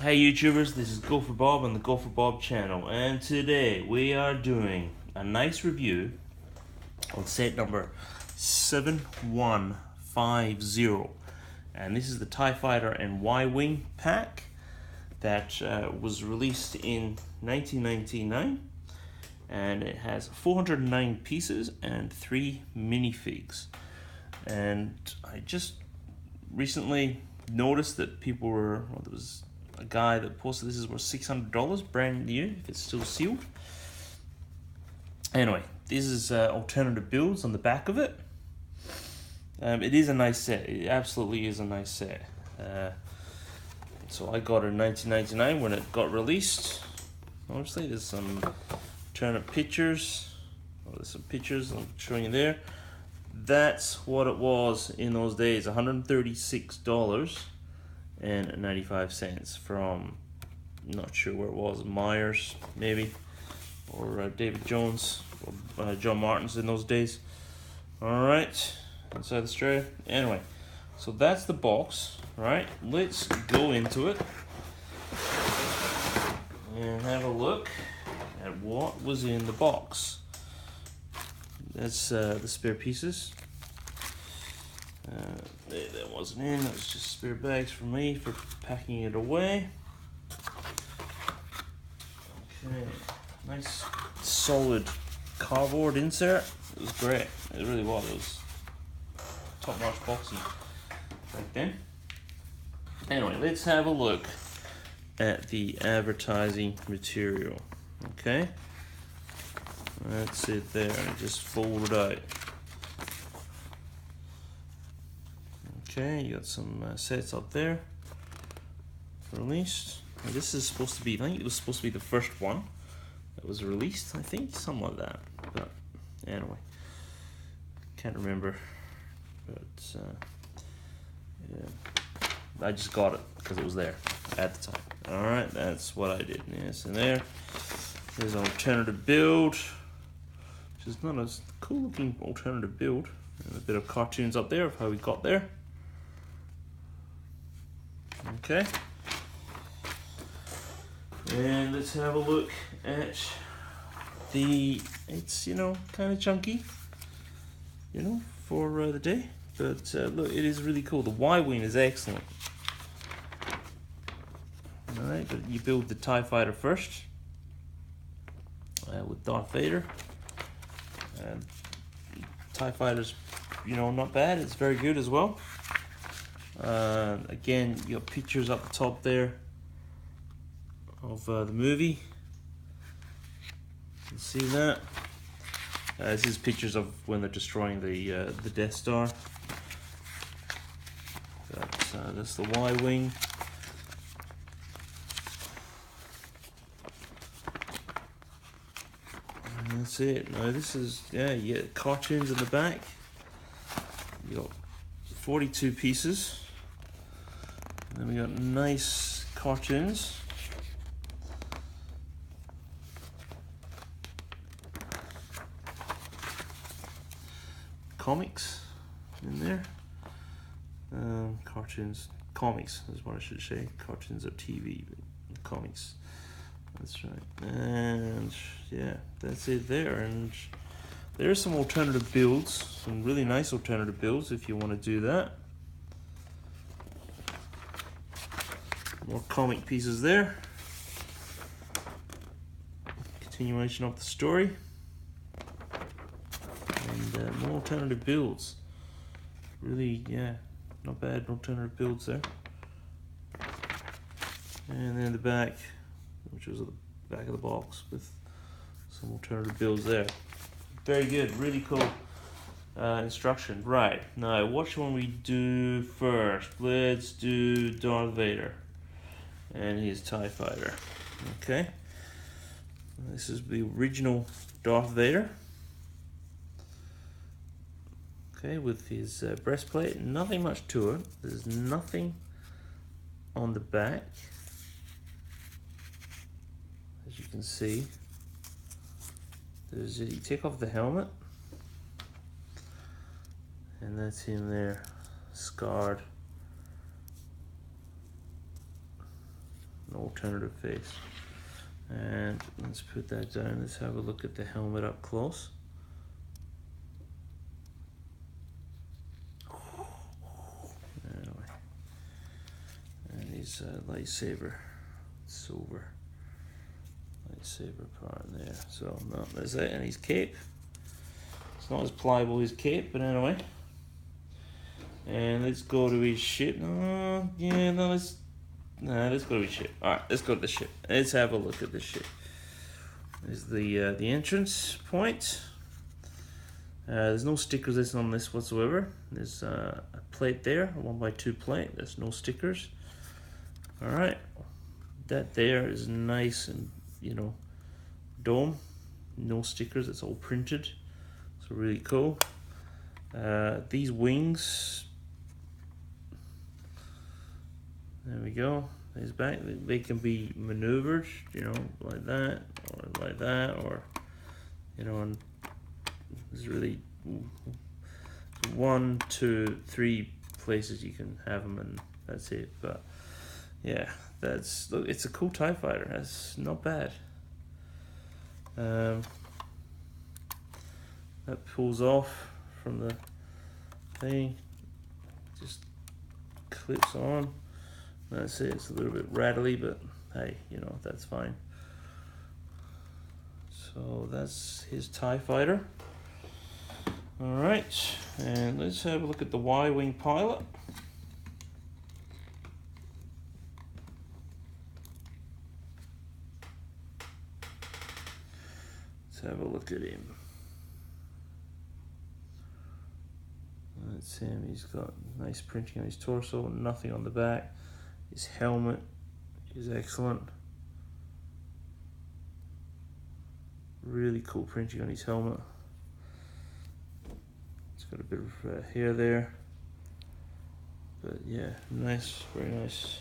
Hey YouTubers, this is Go for Bob on the Go for Bob channel, and today we are doing a nice review on set number 7150, and this is the TIE Fighter and Y-Wing pack that was released in 1999, and it has 409 pieces and 3 minifigs. And I just recently noticed that people were, well, there was a guy that posted this is worth $600 brand new if it's still sealed. Anyway, this is alternative builds on the back of it. It is a nice set. It absolutely is a nice set. So I got it in 1999 when it got released. Obviously, there's some alternate pictures. Oh, there's some pictures I'm showing you there. That's what it was in those days. $136.95 from, not sure where it was, Myers maybe, or David Jones, or John Martin's in those days. Alright, inside Australia. Anyway, so that's the box, right? Let's go into it and have a look at what was in the box. That's the spare pieces. That wasn't in, that was just spare bags for me for packing it away. Okay, nice solid cardboard insert. It was great, it really was. It was top-notch boxing back then. Anyway, let's have a look at the advertising material. Okay, that's it there, and it just folded out. Okay, you got some sets up there released. Now this is supposed to be, I think it was supposed to be the first one that was released, I think, something like that. But anyway, can't remember. But yeah, I just got it because it was there at the time. Alright, that's what I did. Yes, and there's an alternative build, which is not a cool looking alternative build. And a bit of cartoons up there of how we got there. Okay, and let's have a look at the, it's, kind of chunky, for the day, but look, it is really cool. The Y-Wing is excellent. Alright, but you build the TIE Fighter first, with Darth Vader. TIE Fighter's, not bad, it's very good as well. Again, you got pictures up the top there of the movie. You can see that. This is pictures of when they're destroying the Death Star. That's the Y-Wing. And that's it. Now this is, you get cartoons in the back. You got 42 pieces. Then we got nice cartoons. Comics in there. Comics is what I should say. Cartoons are TV, but comics. That's right. And yeah, that's it there. And there are some alternative builds, some really nice alternative builds if you want to do that. More comic pieces there. Continuation of the story. And more alternative builds. Really, not bad alternative builds there. And then the back, which was at the back of the box with some alternative builds there. Very good, really cool instruction. Right, now which one we do first? Let's do Darth Vader and his TIE Fighter. Okay, this is the original Darth Vader. Okay, with his breastplate, nothing much to it. There's nothing on the back, as you can see. There's, you take off the helmet, and that's him there, scarred. an alternative face. And let's put that down. Let's have a look at the helmet up close. Anyway, and his lightsaber, silver lightsaber part there. So no, there's that, and his cape. It's not as pliable as cape, but anyway. And let's go to his ship. No, yeah, no, let's go to his ship. All right, let's go to the ship. Let's have a look at the ship. There's the entrance point. There's no stickers on this whatsoever. There's a plate there, a 1x2 plate. There's no stickers. All right, that there is nice and, you know, dome. No stickers. It's all printed. So really cool. These wings. There we go. There's back. They can be maneuvered, you know, like that, or you know, and there's really 1, 2, 3 places you can have them, and that's it. But yeah, look, it's a cool TIE fighter. That's not bad. That pulls off from the thing, just clips on. That's it. It's a little bit rattly, but hey, you know, that's fine. So that's his TIE fighter. All right, and let's have a look at the Y-wing pilot. Let's have a look at him. That's him. He's got nice printing on his torso, nothing on the back. His helmet is excellent. Really cool printing on his helmet. It's got a bit of hair there. But yeah, nice, very nice.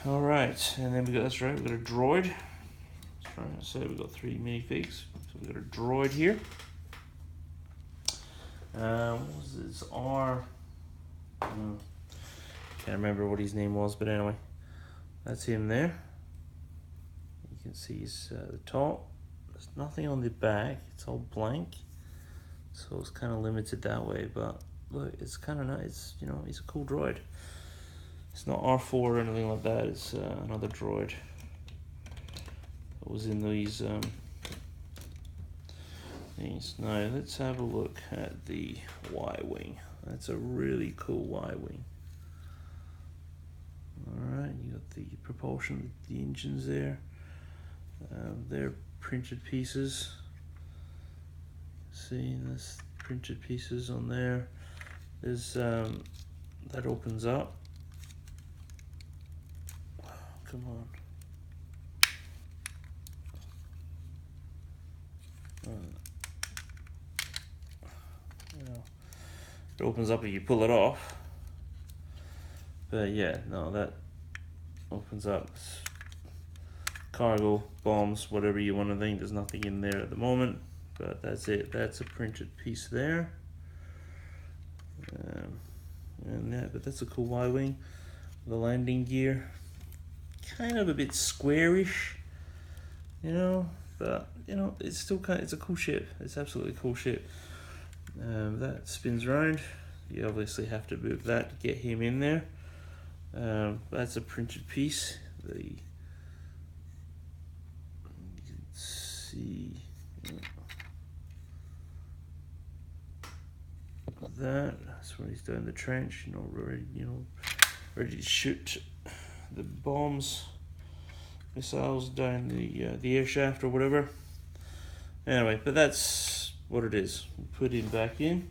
All right, and then we got, that's right, we got a droid. That's right, I said we got 3 minifigs. So we got a droid here. What was this? Can't remember what his name was, but anyway, that's him there. You can see his the top. There's nothing on the back. It's all blank, so it's kind of limited that way. But look, it's kind of nice. You know, he's a cool droid. It's not R4 or anything like that. It's another droid that was in these things. Now let's have a look at the Y-wing. That's a really cool Y-wing. Alright, you got the propulsion, the engines there. They're printed pieces. See, there's printed pieces on there. There's that opens up. Come on. You know, it opens up and you pull it off. But yeah, no, that opens up. Cargo, bombs, whatever you want to think. There's nothing in there at the moment, but that's it. That's a printed piece there. And yeah, but that's a cool Y-wing. The landing gear, kind of a bit squarish, you know, but you know, it's still it's a cool ship. It's absolutely a cool ship. That spins around. You obviously have to move that to get him in there. That's a printed piece. You can see that. That's where he's down the trench, you know, ready to shoot the bombs, missiles down the air shaft or whatever. Anyway, but that's what it is. We'll put him back in.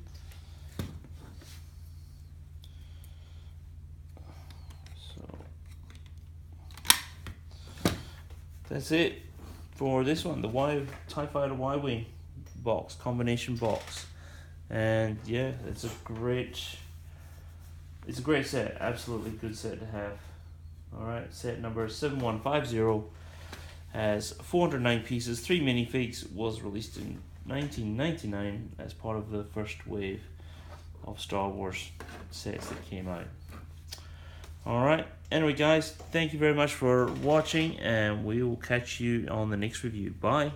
That's it for this one, the TIE Fighter Y-wing box, combination box. And yeah, it's a great set, absolutely good set to have. Alright, set number 7150 has 409 pieces, 3 minifigs, was released in 1999 as part of the first wave of Star Wars sets that came out. Alright, Anyway, guys, thank you very much for watching, and we will catch you on the next review. Bye.